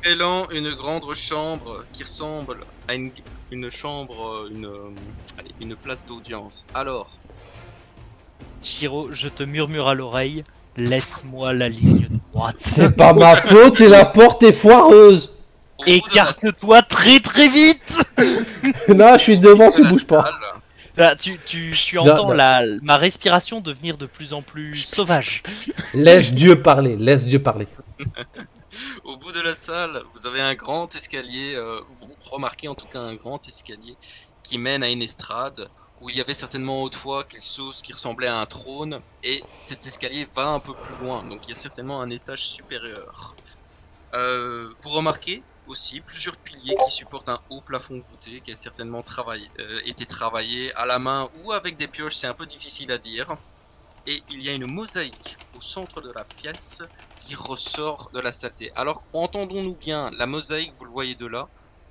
révélant une grande chambre qui ressemble à une chambre, allez, une place d'audience. Alors, Shiro, je te murmure à l'oreille, laisse-moi la ligne droite. C'est pas ma faute, c'est la porte est foireuse. au bout de la Écarte-toi très très vite. Non, je suis devant, tu la bouges pas. salle, Là, tu entends ma respiration devenir de plus en plus sauvage. Laisse Dieu parler, laisse Dieu parler. Au bout de la salle, vous avez un grand escalier, vous remarquez en tout cas un grand escalier qui mène à une estrade où il y avait certainement autrefois quelque chose qui ressemblait à un trône et cet escalier va un peu plus loin, donc il y a certainement un étage supérieur. Vous remarquez aussi plusieurs piliers qui supportent un haut plafond voûté qui a certainement été travaillé à la main ou avec des pioches, c'est un peu difficile à dire. Et il y a une mosaïque au centre de la pièce qui ressort de la saleté. Alors, entendons-nous bien, la mosaïque, vous le voyez de là,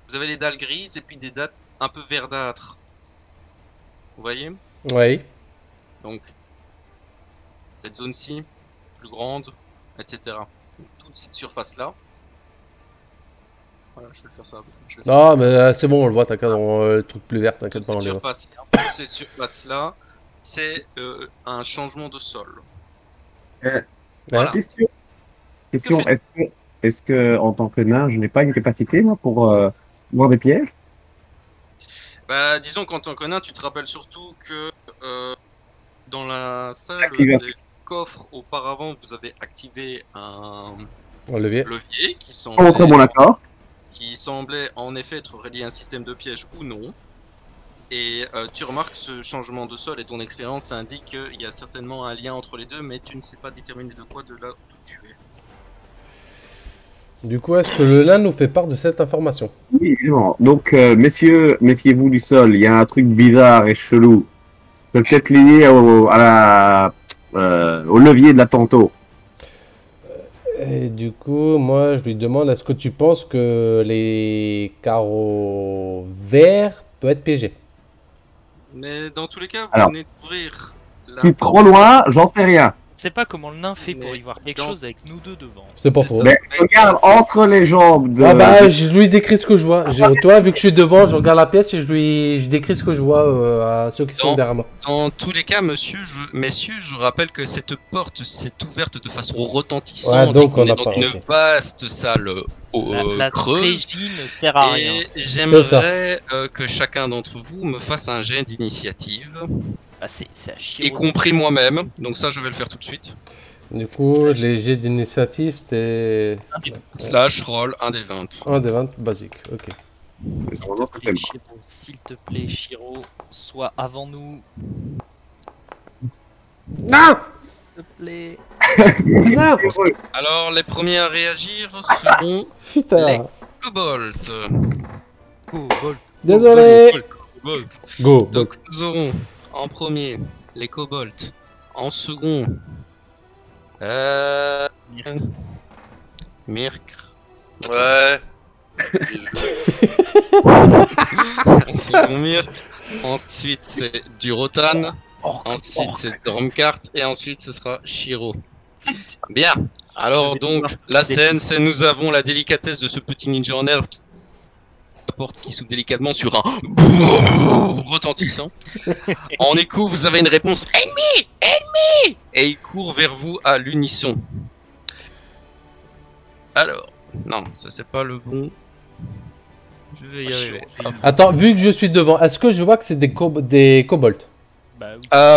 vous avez les dalles grises et puis des dalles un peu verdâtres. Vous voyez? Oui. Donc, cette zone-ci, plus grande, etc. Donc, toute cette surface-là. Voilà, je vais faire ça. Ah, mais c'est bon, on le voit, t'inquiète, dans le truc plus vert, t'inquiète pas, on les voit. Cette surface-là, c'est un changement de sol. Voilà. Question, est-ce que en tant que nain, je n'ai pas une capacité moi, pour voir des pièges? Bah, disons qu'en tant que nain, tu te rappelles surtout que dans la salle Activer. des coffres, auparavant, vous avez activé un levier qui Montrez mon accord. semblait en effet être relié à un système de piège ou non. Et tu remarques ce changement de sol et ton expérience indique qu'il y a certainement un lien entre les deux, mais tu ne sais pas déterminer de quoi de là où tu es. Du coup, est-ce que le nain nous fait part de cette information? Oui, évidemment. Donc, messieurs, méfiez-vous du sol. Il y a un truc bizarre et chelou. Peut-être lié au levier de la tantôt. Et du coup, moi, je lui demande, est-ce que tu penses que les carreaux verts peuvent être piégés? Mais dans tous les cas, vous Alors, venez d'ouvrir la Je suis porte. trop loin, j'en sais rien. Je sais pas comment le nain fait pour Mais y voir quelque dans- chose avec nous deux devant. C'est pas C'est faux. ça. Mais je regarde entre les jambes de... Ah bah, je lui décris ce que je vois. Toi, vu que je suis devant, je regarde la pièce et je décris ce que je vois à ceux qui sont Non. derrière moi. Dans tous les cas, messieurs, je rappelle que cette porte s'est ouverte de façon retentissante. Ouais, donc et qu'on on est a dans pas- une ok. vaste salle La creuse. stratégie ne sert à rien. Et j'aimerais que chacun d'entre vous me fasse un jet d'initiative, Bah, c'est à Shiro. y compris moi-même. Donc ça, je vais le faire tout de suite. Du coup, les jets d'initiative, c'était Slash roll 1 des 20. un des 20 basique. Ok. Normalement, ça fait mal. S'il te plaît, Shiro, sois avant nous. Non. S'il te plaît. Non. Alors, les premiers à réagir seront Putain. Cobalt. Cobalt. Désolé. Cobalt. Go. Donc nous aurons en premier les kobolds, en second Mirk, Ouais. en second Mirk, ensuite c'est du Rotan, ensuite c'est Dromkart et ensuite ce sera Shiro. Bien, alors donc la scène c'est nous avons la délicatesse de ce petit ninja en herbe la porte qui s'ouvre délicatement sur un retentissant. En écho, vous avez une réponse ennemi, ennemi, et il court vers vous à l'unisson. Alors, non, ça c'est pas le bon. Je vais y arriver. Hop. Attends, vu que je suis devant, est-ce que je vois que c'est des kobolds? Bah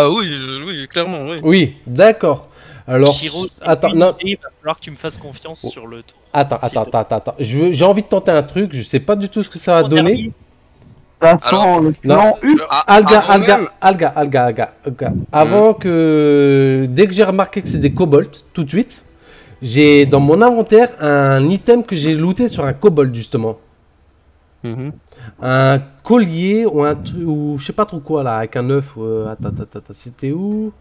oui. Oui, clairement, oui. Oui, d'accord. Alors, Shiro, attends, non. il va falloir que tu me fasses confiance sur le tour. Attends. J'ai envie de tenter un truc, je sais pas du tout ce que ça va donner. Ça sent Alors, le non. plan U. Alga. Avant que. Dès que j'ai remarqué que c'est des kobolds, tout de suite, j'ai dans mon inventaire un item que j'ai looté sur un kobold, justement. Un collier ou un truc. Ou je sais pas trop quoi là, avec un œuf. Attends, c'était où?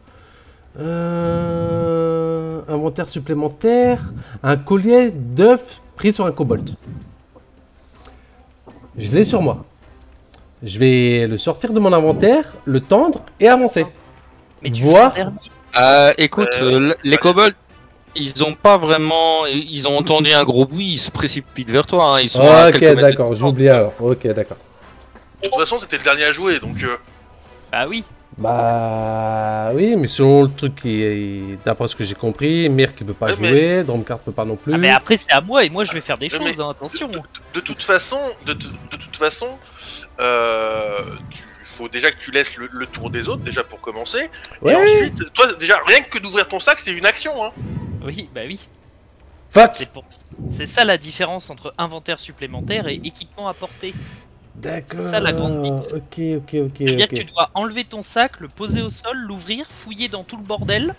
Inventaire supplémentaire. Un collier d'œufs pris sur un kobold. Je l'ai sur moi. Je vais le sortir de mon inventaire, le tendre et avancer. Mais tu Voir. fais un dernier. Écoute, les kobolds, ils ont pas vraiment. Ils ont entendu un gros bruit, ils se précipitent vers toi. Hein. Ils sont à Ok, quelques mètres de d'accord, j'ai distance. oublié alors. Ok, d'accord. De toute façon, t'étais le dernier à jouer, donc Bah oui. Bah oui, mais selon le truc d'après ce que j'ai compris, Mirk peut pas Ouais, mais- jouer, Dromcart peut pas non plus. Ah, mais après c'est à moi et moi je vais faire des Ouais, mais- choses, hein, attention. de toute façon, faut déjà que tu laisses le tour des autres, déjà pour commencer. Ouais. Et ensuite, toi, déjà, rien que d'ouvrir ton sac, c'est une action, hein. Oui, bah oui. Fuck. C'est ça la différence entre inventaire supplémentaire et équipement à portée. D'accord. C'est ça, la grande bite. Ok. C'est-à-dire que tu dois enlever ton sac, le poser au sol, l'ouvrir, fouiller dans tout le bordel.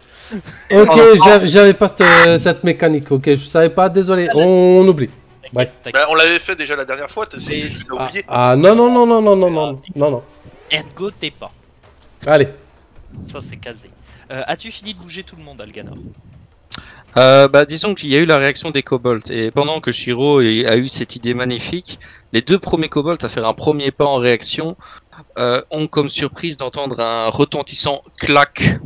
Ok, j'avais pas cette mécanique. Ok, je savais pas. Désolé, on oublie. Bref. T'inquiète. Bah, on l'avait fait déjà la dernière fois, c'est Mais- juste que tu l'as oublié. Ah non. Ergo t'es pas. Allez. Ça c'est casé. As-tu fini de bouger tout le monde, Alganor? Bah, disons qu'il y a eu la réaction des kobolds, et pendant que Shiro a eu cette idée magnifique, les deux premiers kobolds à faire un premier pas en réaction ont comme surprise d'entendre un retentissant clac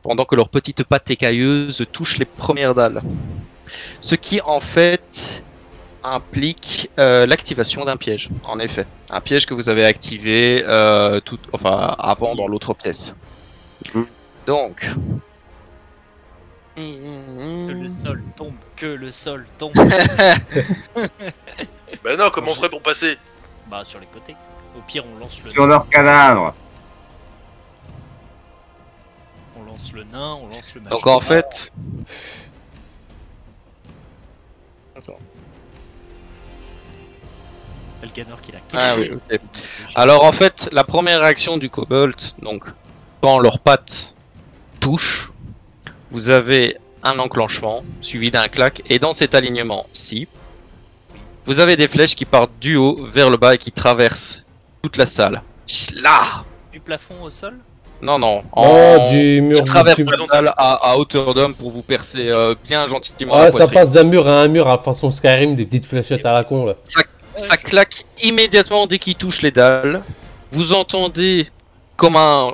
pendant que leurs petites pattes écailleuses touchent les premières dalles. Ce qui en fait implique l'activation d'un piège, en effet. Un piège que vous avez activé avant dans l'autre pièce. Donc... Que le sol tombe, que le sol tombe. Bah non, comment on ferait pour passer? Bah sur les côtés. Au pire on lance le Sur leur cadavre. on lance le nain, on lance le mage. Donc en fait... Alganor qui l'a. Ah oui, ok. Alors en fait, la première réaction du kobold, donc quand leurs pattes touchent, vous avez un enclenchement suivi d'un clac, et dans cet alignement-ci, vous avez des flèches qui partent du haut vers le bas et qui traversent toute la salle. Là. Du plafond au sol. Non, Oh, du mur. qui traverse du- la salle à hauteur d'homme pour vous percer bien gentiment Ouais, la ça poitrine. passe d'un mur à un mur à façon Skyrim, des petites fléchettes à la con là. Ça claque immédiatement dès qu'il touche les dalles. Vous entendez comme un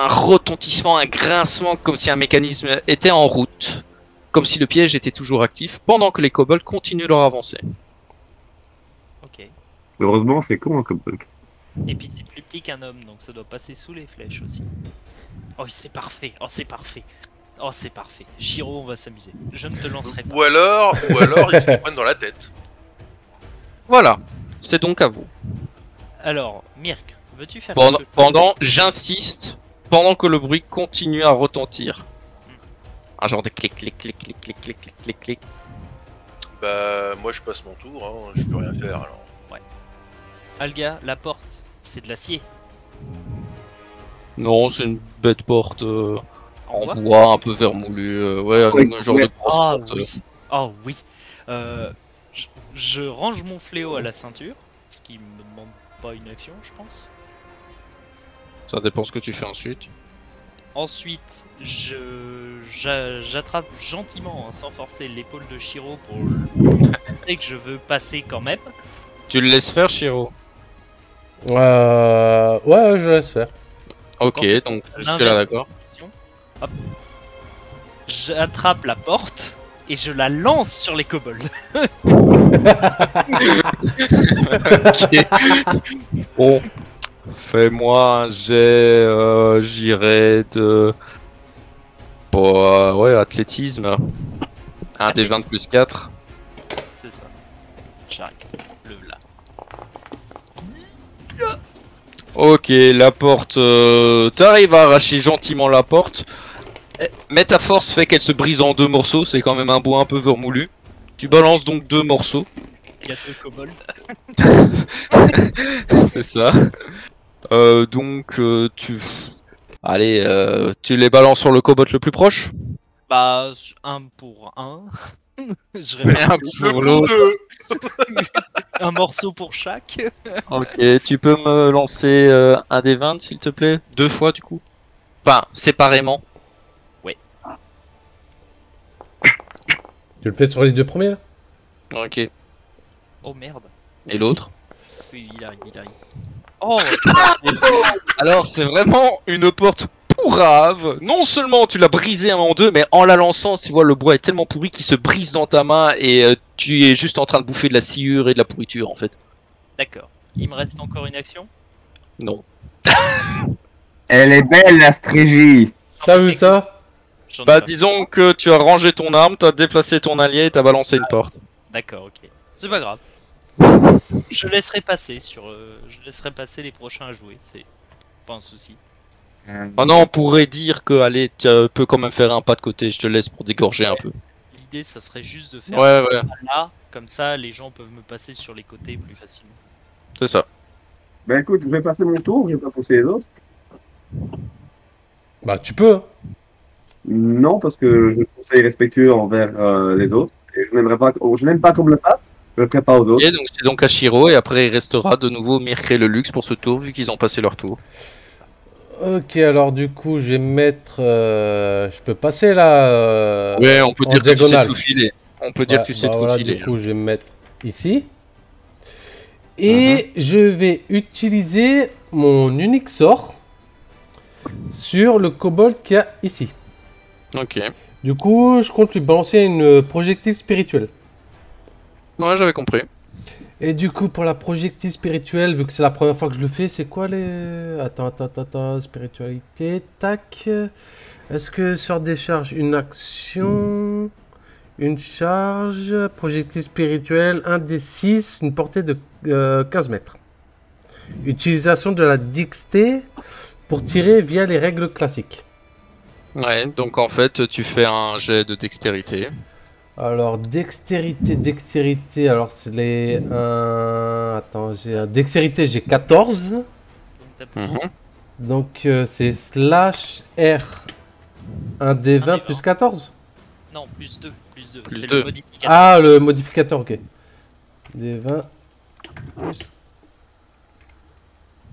retentissement, un grincement, comme si un mécanisme était en route. Comme si le piège était toujours actif, pendant que les kobolds continuent leur avancée. Ok. Heureusement, c'est con, comme truc. Et puis c'est plus petit qu'un homme, donc ça doit passer sous les flèches aussi. Oh c'est parfait, oh c'est parfait. Oh c'est parfait. Shiro, on va s'amuser. Je ne te lancerai pas. Ou alors, ils se les prennent dans la tête. Voilà, c'est donc à vous. Alors, Mirk, veux-tu faire quelque chose J'insiste, pendant que le bruit continue à retentir. Un genre de clic, clic, clic, clic, clic, clic, clic, clic, clic. Bah, moi je passe mon tour, hein, je peux rien faire alors. Alga, la porte, c'est de l'acier. Non, c'est une bête porte en bois bois, un peu vermoulu. Ouais, un genre de grosse Ah porte. oui. Oh oui. Je range mon fléau à la ceinture, ce qui me demande pas une action, je pense. Ça dépend ce que tu fais ensuite. Ensuite, j'attrape gentiment, hein, sans forcer, l'épaule de Shiro pour montrer que je veux passer quand même. Tu le laisses faire, Shiro. Ouais, je laisse faire. Ok, donc jusque-là, L'inverse. d'accord. Hop. J'attrape la porte et je la lance sur les kobolds. Bon, fais-moi un jet, j'irai de... ouais, athlétisme. Un des 20 plus 4. C'est ça. J'arrive. Le là. Ok, la porte... T'arrives à arracher gentiment la porte. Mais ta force fait qu'elle se brise en deux morceaux, c'est quand même un bois un peu vermoulu. Tu balances donc deux morceaux. Il y a deux kobolds. C'est ça. Donc Allez, tu les balances sur le kobold le plus proche. Bah, un pour un. Je Mais répartis un pour l'autre. un morceau pour chaque. Ok, tu peux me lancer un des 20 s'il te plaît. Deux fois du coup. Enfin, séparément. Tu le fais sur les deux premiers là? Ok. Oh merde. Et l'autre? Oui, il arrive, il arrive. Oh Alors c'est vraiment une porte pourrave. Non seulement tu l'as brisé en deux, mais en la lançant, tu vois, le bois est tellement pourri qu'il se brise dans ta main et tu es juste en train de bouffer de la sciure et de la pourriture en fait. D'accord. Il me reste encore une action. Non. Elle est belle, la Strégie. T'as vu ça? J'en ai Bah pas. disons que tu as rangé ton arme, t'as déplacé ton allié et t'as balancé une porte. D'accord, ok. C'est pas grave. Je laisserai passer je laisserai passer les prochains à jouer. C'est pas un souci. Oh non, on pourrait dire que allez, tu peux quand même faire un pas de côté, je te laisse pour dégorger un peu. L'idée, ça serait juste de faire Ouais, ouais, là, comme ça, les gens peuvent me passer sur les côtés plus facilement. c'est ça. Ben écoute, je vais passer mon tour, je vais pas pousser les autres. Bah, tu peux. Hein. Non, parce que je conseille respectueux envers les autres. Et je n'aimerais pas, je n'aime pas qu'on me le fasse, je le ferai pas aux autres. Et donc c'est donc à Shiro et après il restera de nouveau Mirk et le luxe pour ce tour vu qu'ils ont passé leur tour. Ok, alors du coup, je vais mettre. Je peux passer là. Ouais, on peut en dire que tu sais diagonale. tout filer. On peut dire Ouais, que tu sais bah tout voilà, filer. du coup, je vais me mettre ici. Et je vais utiliser mon unique sort sur le kobold qu'il y a ici. Ok. Du coup, je compte lui balancer une projectile spirituelle. Ouais, j'avais compris. Et du coup, pour la projectile spirituelle, vu que c'est la première fois que je le fais, c'est quoi les... Attends, spiritualité, tac. Est-ce que sort des charges, une action, une charge, projectile spirituelle, 1 des 6, une portée de 15 mètres. Utilisation de la dexté pour tirer via les règles classiques. Ouais, donc en fait tu fais un jet de dextérité. Alors, dextérité, alors c'est les... Attends, dextérité, j'ai 14. Donc, t'as plus- Mhm. Donc, c'est slash R 1 des 20 plus 14. Non, plus 2. Plus 2. Plus C'est deux. le modificateur. Ah, le modificateur, ok. Des 20 plus...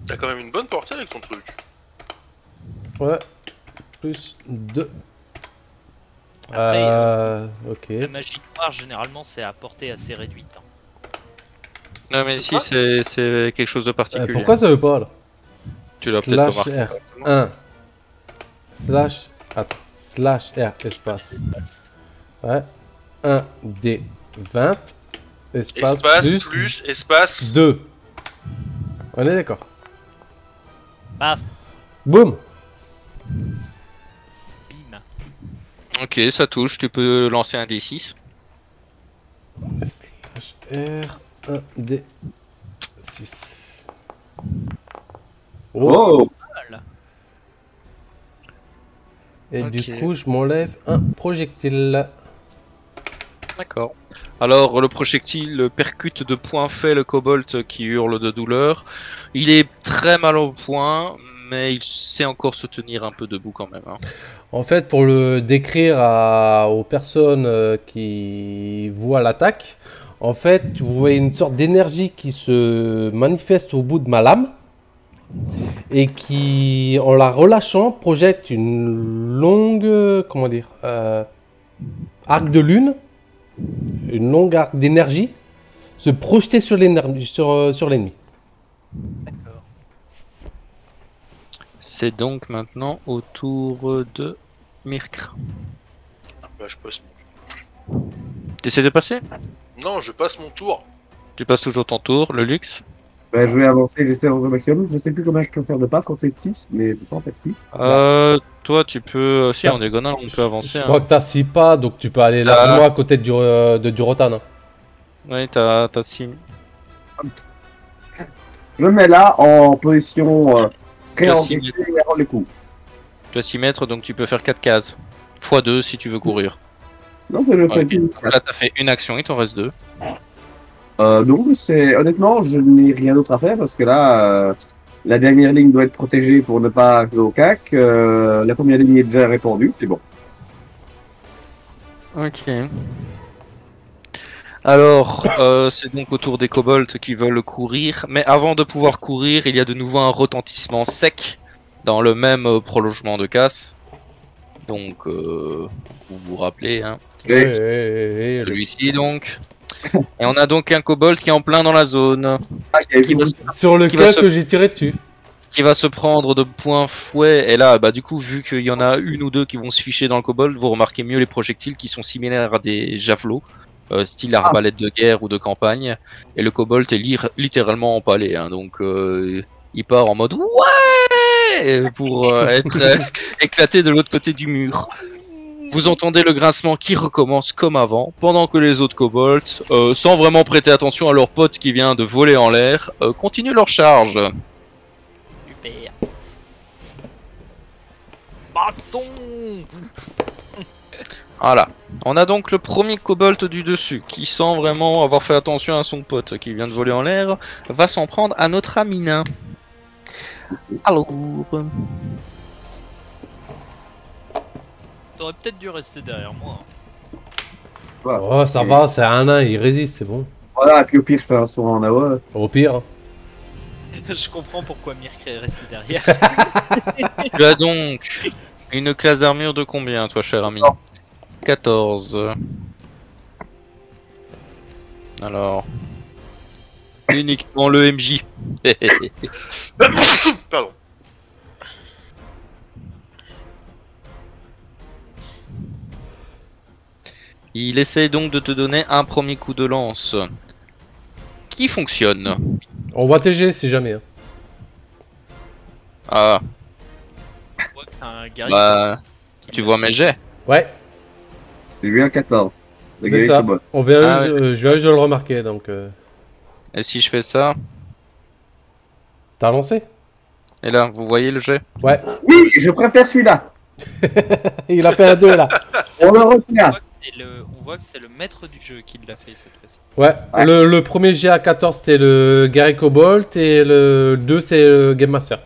T'as quand même une bonne portée avec ton truc. Ouais, plus 2. Après, Ok. La magie noire, généralement, c'est à portée assez réduite. Hein. Non mais ici c'est quelque chose de particulier. Pourquoi ça veut pas, là? Tu l'as peut-être pas Slash marqué. R 1 slash... Attends. Slash R espace. Ouais. 1 des 20 espace, Espace plus espace. 2. On est d'accord. Ah, Boum. bim. Ok, ça touche, tu peux lancer un D6. Slash R 1 des 6. Oh, Voilà. Et Ok. du coup, je m'enlève un projectile. D'accord. Alors le projectile percute de point fait le kobold qui hurle de douleur. Il est très mal au point, mais il sait encore se tenir un peu debout quand même. Hein. En fait, pour le décrire aux personnes qui voient l'attaque, en fait, vous voyez une sorte d'énergie qui se manifeste au bout de ma lame et qui, en la relâchant, projette une longue, comment dire, arc de lune, une longue arc d'énergie, se projeter sur l'ennemi. Sur l'ennemi. D'accord. C'est donc maintenant au tour de Mirk. Bah, je passe mon... T'essaies de passer? Non, je passe mon tour. Tu passes toujours ton tour, le luxe. ben, je vais avancer, j'espère au maximum. Je sais plus combien je peux faire de passes quand c'est 6, mais je peux en faire 6. Toi tu peux... Si en diagonale on peut avancer. Je crois que t'as 6 pas, donc tu peux aller T'as- largement à côté du Rotan. Hein. Ouais, t'as 6. Je me mets là en position Tu as six préenregistrée et avant les coups. Tu as 6 mètres donc tu peux faire 4 cases. x2 si tu veux courir. Non, c'est le Ouais, fait ok. que- Donc là t'as fait une action, il t'en reste 2. donc, c'est honnêtement, je n'ai rien d'autre à faire parce que là, la dernière ligne doit être protégée pour ne pas arriver au cac. La première ligne est déjà répandue, c'est bon. Ok. Alors, c'est donc au tour des kobolds qui veulent courir, mais avant de pouvoir courir, il y a de nouveau un retentissement sec dans le même prolongement de casse. Donc, vous vous rappelez, hein, Et- celui-ci donc. Et on a donc un kobold qui est en plein dans la zone. Ah, qui avait Qui va, vu- se- Sur Qui va lequel se- que j'ai tiré dessus. qui va se prendre de plein fouet. Et là, bah, du coup, vu qu'il y en a une ou deux qui vont se ficher dans le kobold, vous remarquez mieux les projectiles qui sont similaires à des javelots, style arbalète de guerre ou de campagne. Et le kobold est littéralement empalé. Hein, donc, il part en mode ouais pour être éclaté de l'autre côté du mur. Vous entendez le grincement qui recommence comme avant, pendant que les autres kobolds, sans vraiment prêter attention à leur pote qui vient de voler en l'air, continuent leur charge. Super. Bâton. Voilà. On a donc le premier kobold du dessus, qui sans vraiment avoir fait attention à son pote qui vient de voler en l'air, va s'en prendre à notre ami nain. Alors... T'aurais peut-être dû rester derrière moi. Oh, ça va, c'est un nain, il résiste, c'est bon. Voilà, et puis au pire, je fais un saut en AOE. Au pire. Je comprends pourquoi Mirk est resté derrière. Tu as donc une classe d'armure de combien, toi, cher ami? 14. Alors... Uniquement le MJ. Pardon. Il essaye donc de te donner un premier coup de lance. Qui fonctionne. On voit TG si jamais. Hein. Ah, On voit que t'as un guerrier bah... qui Tu l'a vois fait. mes jets. Ouais, J'ai vu un 14. Le c'est gars, ça. il est On vient, Ah, je viens juste de le remarquer, donc... Et si je fais ça... T'as lancé? Et là, vous voyez le jet? Ouais. Oui, je préfère celui-là. Il a fait un 2 là. On le On retient. voit que on voit que c'est le maître du jeu qui l'a fait cette fois-ci. Ouais, Ouais. le premier G à 14 c'était le Gary Cobalt et le 2 c'est le Game Master.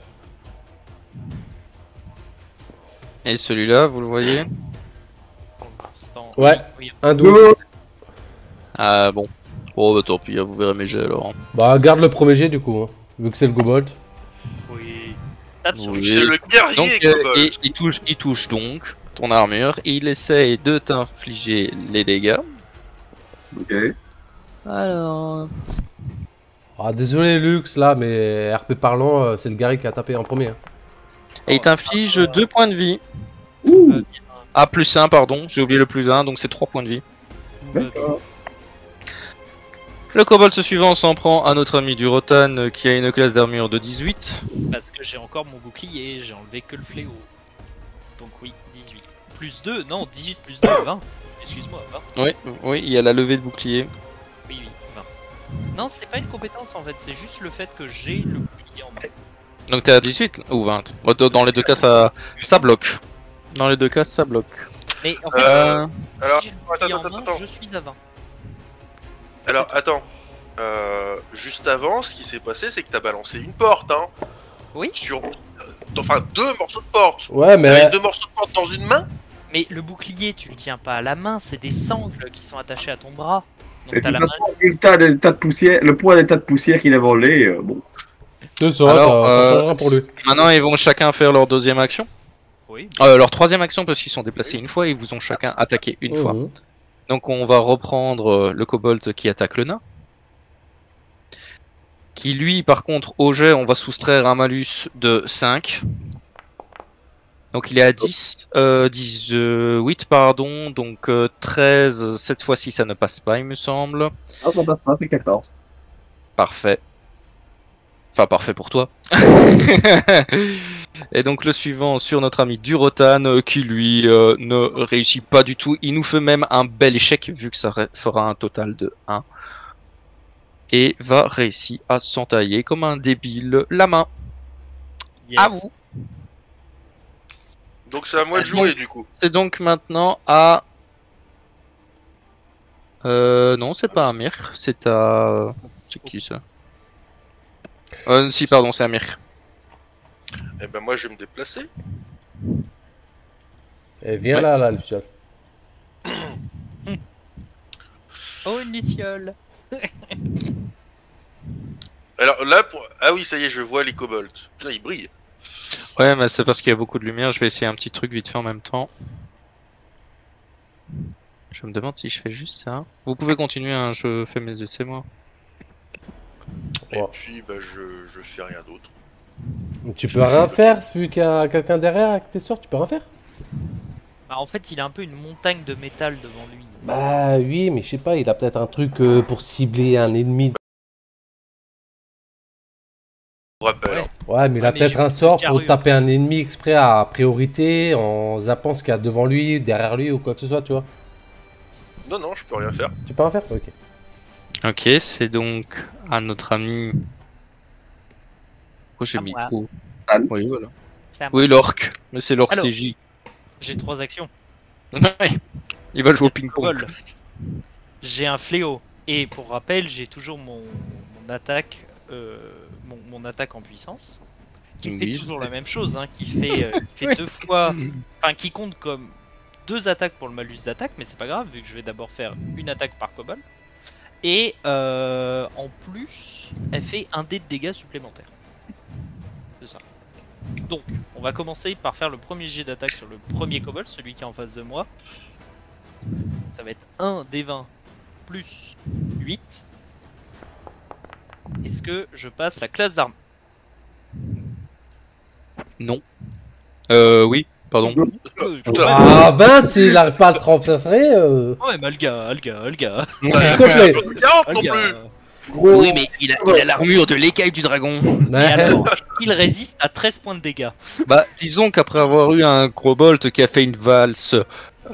Et celui-là, vous le voyez? Pour l'instant. Ouais. Oui, Un 12. Go. Ah bon. Oh bah tant pis, vous verrez mes jets alors. Bah garde le premier G du coup, hein, vu que c'est le Cobalt. oui. Tape sur Oui. C'est le guerrier Donc kobold. il touche donc ton armure et il essaye de t'infliger les dégâts. Ok. Alors... Ah désolé Lux là, mais RP parlant, c'est le Gary qui a tapé en premier. Hein. Et il t'inflige 2 points de vie. euh, Ah, plus 1, pardon, j'ai oublié le plus 1, donc c'est 3 points de vie. D'accord. Le kobold suivant s'en prend à notre ami du Rotan qui a une classe d'armure de 18. Parce que j'ai encore mon bouclier, j'ai enlevé que le fléau. Donc oui, 18. Plus 2, non, 18 plus 2, 20. Excuse-moi, 20. Oui, il y a la levée de bouclier. Oui, 20. Non, c'est pas une compétence en fait, c'est juste le fait que j'ai le bouclier en main. Donc t'es à 18 ou 20. Bon, dans les deux cas, ça bloque. Dans les deux cas, ça bloque. Mais en fait, Euh... Alors, si j'ai le bouclier en attends, main, attends. je suis à 20. Alors, attends. Juste avant, ce qui s'est passé, c'est que t'as balancé une porte, hein. Oui, Sur... Enfin, 2 morceaux de porte. Ouais mais... T'avais 2 morceaux de porte dans une main. mais le bouclier, tu le tiens pas à la main, c'est des sangles qui sont attachés à ton bras. Et Donc de t'as la toute main. façon, vu le tas de poussière, le poids des tas de poussière qu'il a volé, bon. C'est ça, Alors, ça changera pour lui. Maintenant, ils vont chacun faire leur deuxième action. Oui, Leur troisième action parce qu'ils sont déplacés une fois et ils vous ont chacun attaqué une fois. Mhm. Donc on va reprendre le kobold qui attaque le nain. Qui lui, par contre, au jet, on va soustraire un malus de 5. Donc il est à 10, 8 pardon, donc 13, cette fois-ci ça ne passe pas il me semble. Ah, ça passe pas, c'est 14. Parfait. Enfin parfait pour toi. Et donc le suivant sur notre ami Durotan qui lui ne réussit pas du tout. Il nous fait même un bel échec vu que ça fera un total de 1. Et va réussir à s'entailler comme un débile la main. yes. À vous. Donc c'est à moi de jouer, du coup. C'est donc maintenant à... non, c'est pas à Mirk, c'est à... C'est qui ça? Si, pardon, c'est à Mirk. Et ben moi, je vais me déplacer. Et viens Ouais. là, Luciol. Oh, une luciole. Alors là, ah oui, ça y est, je vois les kobolds. Putain, ils brillent. Ouais, mais c'est parce qu'il y a beaucoup de lumière, je vais essayer un petit truc vite fait en même temps. Je me demande si je fais juste ça. Vous pouvez continuer, hein, je fais mes essais moi. Et Oh. puis, bah, je fais rien d'autre. Tu peux rien faire vu qu'il y a quelqu'un derrière avec tes sorts, tu peux rien faire. Bah, en fait, il a un peu une montagne de métal devant lui. Bah oui, mais je sais pas, il a peut-être un truc pour cibler un ennemi. Rappel. Ouais, mais il a Ouais, mais peut-être j'ai un plus sort de pour carrure. taper un ennemi exprès à priorité en zappant ce qu'il y a devant lui, derrière lui ou quoi que ce soit, tu vois. Non, non, je peux rien faire. Tu peux rien faire. Ok. Ok, c'est donc à notre ami. Oh, j'ai À mis moi. où? Anne. Oui, voilà. C'est à moi. Oui, l'orc. Mais c'est l'orc Alors. CJ. J'ai 3 actions. Ouais. Il va jouer au ping-pong. Vol. J'ai un fléau. Et pour rappel, j'ai toujours mon attaque, mon attaque en puissance, qui Oui, fait je toujours sais. la même chose, hein, qui fait 2 fois, enfin qui compte comme 2 attaques pour le malus d'attaque, mais c'est pas grave vu que je vais d'abord faire une attaque par kobold. Et en plus, elle fait un dé de dégâts supplémentaire. C'est ça. Donc, on va commencer par faire le premier jet d'attaque sur le premier kobold, celui qui est en face de moi. Ça va être 1 des 20 plus 8. Est-ce que je passe la classe d'arme? Non. Oui, pardon. Ah, 20, s'il arrive pas à le transférer, Ouais, mais le gars. s'il te plaît. 40 non Le gars. plus. Oui, mais il a l'armure de l'écaille du dragon. Et Ouais. alors, il résiste à 13 points de dégâts. Bah, disons qu'après avoir eu un Grobolt qui a fait une valse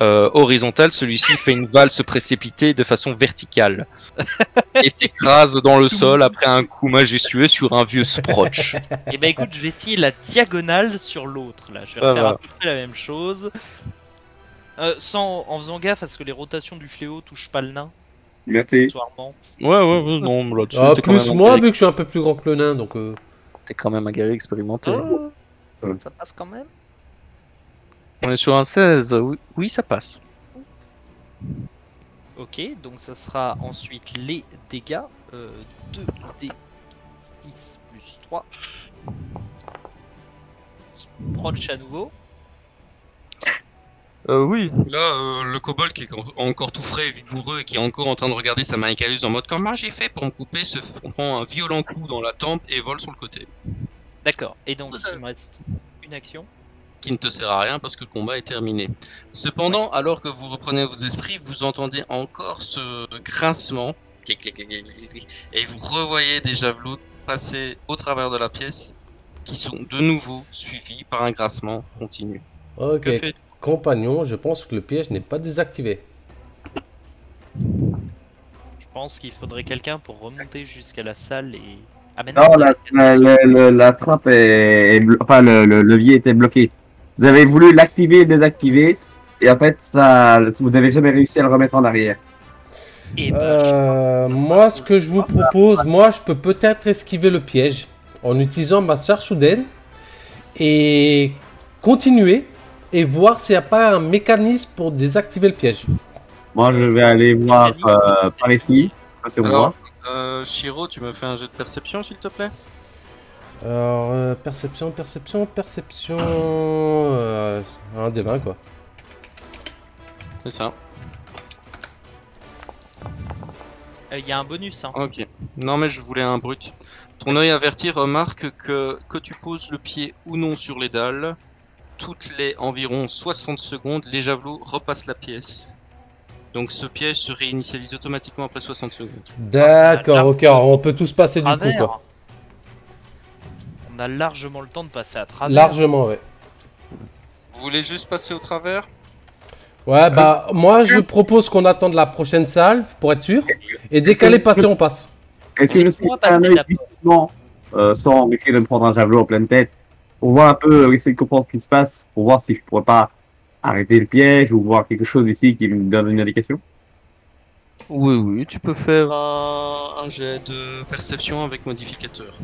horizontale, celui-ci fait une valse précipitée de façon verticale. Et s'écrase dans le sol après un coup majestueux sur un vieux Sproch. Et bah écoute, je vais essayer la diagonale sur l'autre là. Je vais Ça refaire va. à peu près la même chose. En faisant gaffe à ce que les rotations du fléau touchent pas le nain, Merci. accessoirement. Ouais, non, là-dessus, Ah, t'es quand plus même moi, un guerrier- vu que je suis un peu plus grand que le nain, donc. t'es quand même un guerrier expérimenté. Oh, ça passe quand même. On est sur un 16, oui, ça passe. Ok, donc ça sera ensuite les dégâts. 2 d 6 plus 3. Sproch à nouveau. Oui. Là, le kobold qui est encore tout frais et vigoureux et qui est encore en train de regarder sa main écailleuse en mode comment j'ai fait pour me couper, se prend un violent coup dans la tempe et vole sur le côté. D'accord, et donc il me reste une action. Qui ne te sert à rien parce que le combat est terminé. Cependant, alors que vous reprenez vos esprits, vous entendez encore ce grincement clic, clic, clic, clic, clic, clic, et vous revoyez des javelots passer au travers de la pièce qui sont de nouveau suivis par un grincement continu. Ok. Que fais-tu ? Compagnon, je pense que le piège n'est pas désactivé. Je pense qu'il faudrait quelqu'un pour remonter jusqu'à la salle et... Ah, mais Non, la trappe enfin, le levier était bloqué. Vous avez voulu l'activer et le désactiver, et en fait, ça, vous n'avez jamais réussi à le remettre en arrière. Et bah, Moi, ce que je vous propose, moi, je peux peut-être esquiver le piège en utilisant ma charge soudaine et continuer et voir s'il n'y a pas un mécanisme pour désactiver le piège. Moi, je vais aller voir par ici. C'est Alors, moi. Shiro, tu me fais un jet de perception s'il te plaît ? Alors, perception. Un des 20, quoi. C'est ça. il y a un bonus. Hein. Ok. Non mais je voulais un brut. Ton œil averti remarque que tu poses le pied ou non sur les dalles, toutes les environ 60 secondes, les javelots repassent la pièce. Donc ce piège se réinitialise automatiquement après 60 secondes. D'accord, ok, alors on peut tous passer du coup, Travers. quoi. On a largement le temps de passer à travers. Largement, ouais. Vous voulez juste passer au travers ? Ouais, bah, moi, je propose qu'on attende la prochaine salve, pour être sûr, et dès qu'elle est passée, on passe. Est-ce que je sais Laisse-moi faire un passer œil d'abord. visuellement, sans risquer de me prendre un javelot en pleine tête, pour voir un peu, essayer de comprendre ce qui se passe, pour voir si je pourrais pas arrêter le piège ou voir quelque chose ici qui me donne une indication? Oui, tu peux faire Un jet de perception avec modificateur.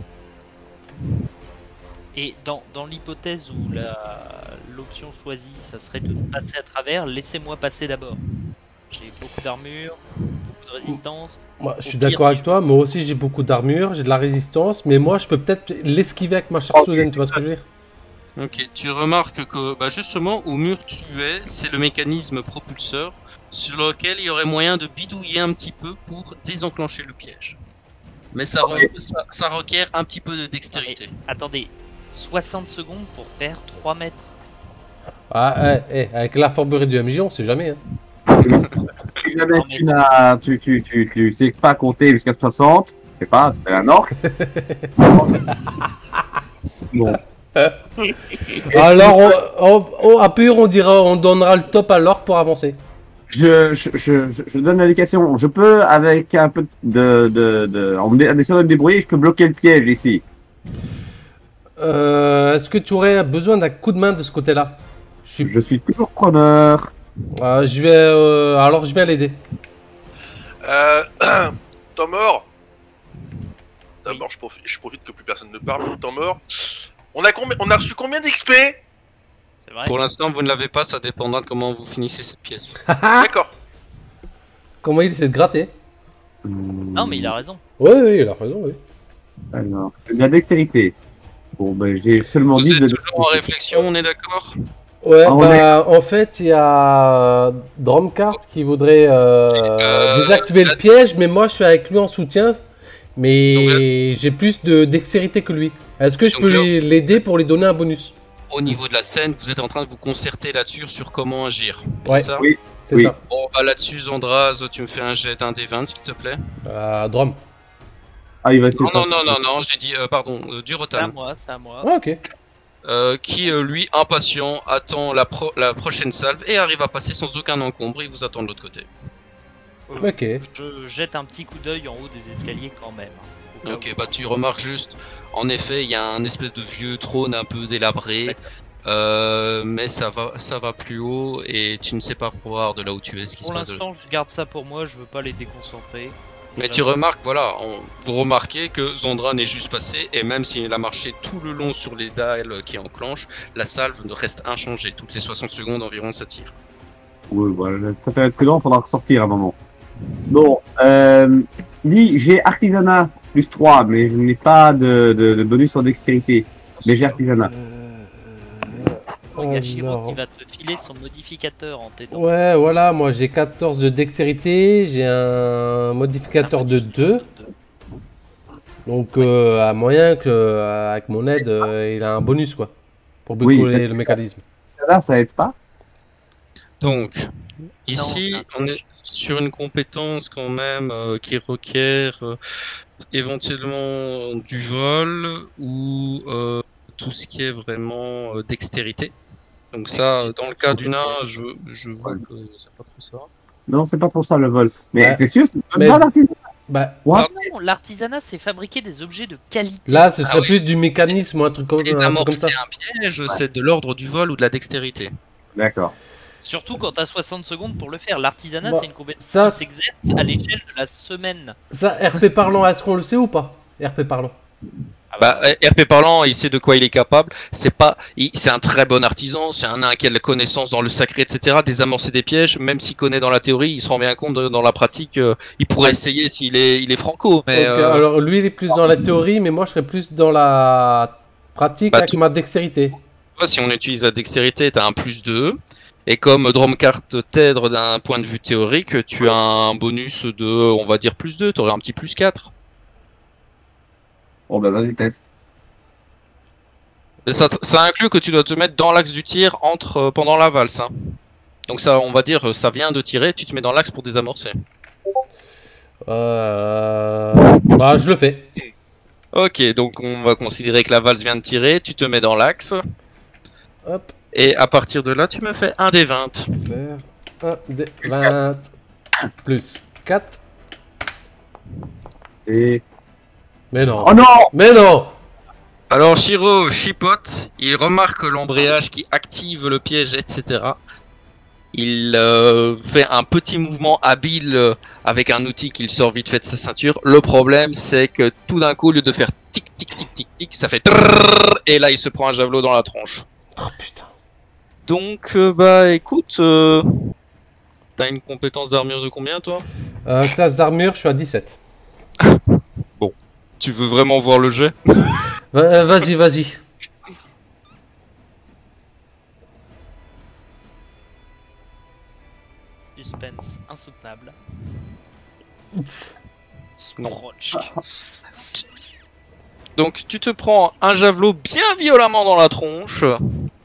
Et dans l'hypothèse où l'option choisie, ça serait de passer à travers, laissez-moi passer d'abord. J'ai beaucoup d'armure, beaucoup de résistance. Moi, je suis Au pire, d'accord si avec je- toi, moi aussi j'ai beaucoup d'armure, j'ai de la résistance, mais moi je peux peut-être l'esquiver avec ma charge soudaine, tu vois ce que je veux dire? Ok, tu remarques que bah justement au mur tu es, c'est le mécanisme propulseur sur lequel il y aurait moyen de bidouiller un petit peu pour désenclencher le piège. Mais ça requiert un petit peu de dextérité. Attendez, 60 secondes pour faire 3 mètres. Ah, avec la fourberie du MJ, on sait jamais. Hein. Si jamais tu sais pas compter jusqu'à 60, je sais pas, c'est un orc. Bon. Alors, à pur, on donnera le top à l'orc pour avancer. Je donne l'indication. Je peux, avec un peu en essayant de me débrouiller, je peux bloquer le piège ici. Est-ce que tu aurais besoin d'un coup de main de ce côté-là? Je suis toujours preneur. Alors, je vais l'aider. Temps mort. D'abord, je profite que plus personne ne parle. Temps mort. On a reçu combien d'XP? C'est vrai. Pour l'instant, vous ne l'avez pas, ça dépendra de comment vous finissez cette pièce. D'accord. Comment il essaie de gratter? Non, mais il a raison. Oui, il a raison, oui. Alors, la dextérité. Bon, ben, j'ai seulement Vous dit êtes toujours en réflexion, on est d'accord? Ouais, Ah, en fait, il y a Dromcart qui voudrait désactiver le piège, mais moi, je suis avec lui en soutien. Mais j'ai plus de dextérité que lui. Est-ce que je peux l'aider pour lui donner un bonus? Au niveau de la scène, vous êtes en train de vous concerter là-dessus sur comment agir. Ouais. C'est ça? Oui. C'est Oui. ça. Bon, bah là-dessus, Zandraz, tu me fais un jet d'un des 20, s'il te plaît. Drom. Ah, il va essayer. Non, j'ai dit, pardon, C'est à Durotan. moi, c'est à moi. Ouais, ok. Qui, lui, impatient, attend la prochaine salve et arrive à passer sans aucun encombre. Il vous attend de l'autre côté. Ok. Je jette un petit coup d'œil en haut des escaliers quand même. Au cas Ok, où. bah tu remarques juste, en effet, il y a un espèce de vieux trône un peu délabré, mais ça va plus haut et tu ne sais pas voir de là où tu es ce qui se Pour passe. l'instant, je garde ça pour moi, je veux pas les déconcentrer. Mais tu remarques, voilà, vous remarquez que Zandran est juste passé et même s'il a marché tout le long sur les dalles qui enclenchent, la salve reste inchangée. Toutes les 60 secondes environ, ça tire. Oui, voilà, ça fait être prudent, faudra ressortir un moment. Bon, lui, j'ai artisanat plus 3, mais je n'ai pas de bonus en dextérité. Mais j'ai artisanat. Il y a Shiro Alors. qui va te filer son modificateur en t'aidant. Ouais, voilà, moi j'ai 14 de dextérité, j'ai un modificateur de 2. Donc, à moyen que avec mon aide, il a un bonus quoi. Pour bricoler le mécanisme. Là, ça aide pas. Donc, ici, Non, on est sur une compétence quand même qui requiert éventuellement du vol ou tout ce qui est vraiment dextérité. Donc ça, dans le cas du nain, je vois que c'est pas trop ça. Non, c'est pas pour ça le vol. Mais Ouais. t'es sûr, c'est Mais- pas l'artisanat. Bah, What? Non, l'artisanat, c'est fabriquer des objets de qualité. là, ce serait oui. plus du mécanisme ou un truc comme ça. Désamorcer un piège, c'est de l'ordre du vol ou de la dextérité. D'accord. Surtout quand t'as 60 secondes pour le faire. L'artisanat, Bah, c'est une compétence ça- qui s'exerce à l'échelle de la semaine. Ça, RP parlant, est-ce qu'on le sait ou pas? RP parlant. Bah, RP parlant, il sait de quoi il est capable. C'est un très bon artisan, c'est un nain qui a de la connaissance dans le sacré, etc. Désamorcer des pièges, même s'il connaît dans la théorie, il se rend bien compte dans la pratique. Il pourrait essayer s'il est franco, mais Donc, alors, lui, il est plus dans la théorie, mais moi, je serais plus dans la pratique Bah, avec ma dextérité. si on utilise la dextérité, t'as un plus 2. Et comme Dromcart t'aide d'un point de vue théorique, tu as un bonus de, on va dire, plus 2. T'aurais un petit plus 4. Bon, bah, vas-y, teste. Mais ça inclut que tu dois te mettre dans l'axe du tir pendant la valse. Hein. Donc ça, on va dire, ça vient de tirer, tu te mets dans l'axe pour désamorcer. Bah, je le fais. Ok, donc on va considérer que la valse vient de tirer, tu te mets dans l'axe. Hop. Et à partir de là, tu me fais un des 20. Faire 1 des 20 plus 4. Et... Mais non. Oh non! Mais non! Alors Shiro chipote, il remarque l'embrayage qui active le piège, etc. Il fait un petit mouvement habile avec un outil qu'il sort vite fait de sa ceinture. Le problème, c'est que tout d'un coup, au lieu de faire tic tic tic tic tic, ça fait trrrr, et là il se prend un javelot dans la tronche. Oh putain. Donc bah écoute, t'as une compétence d'armure de combien toi? Classe d'armure, je suis à 17. Tu veux vraiment voir le jet? Vas-y, vas-y. Suspense insoutenable. Non. Sproch. Donc tu te prends un javelot bien violemment dans la tronche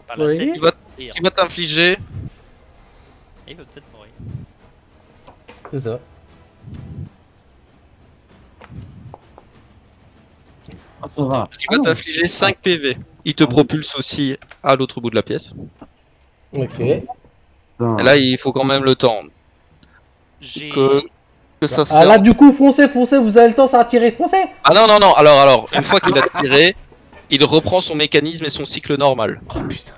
Par la Oui. tête, qui va, il qui va t'infliger va peut-être mourir. C'est ça. Ah, ça va. qui va t'infliger 5 PV. Il te propulse aussi à l'autre bout de la pièce. Ok. Et là, il faut quand même le temps J'ai. que ça se Ah là, ferme. du coup, foncez, vous avez le temps, ça a tiré, foncez. Ah non, non, non, alors, une fois qu'il a tiré, il reprend son mécanisme et son cycle normal. Oh putain.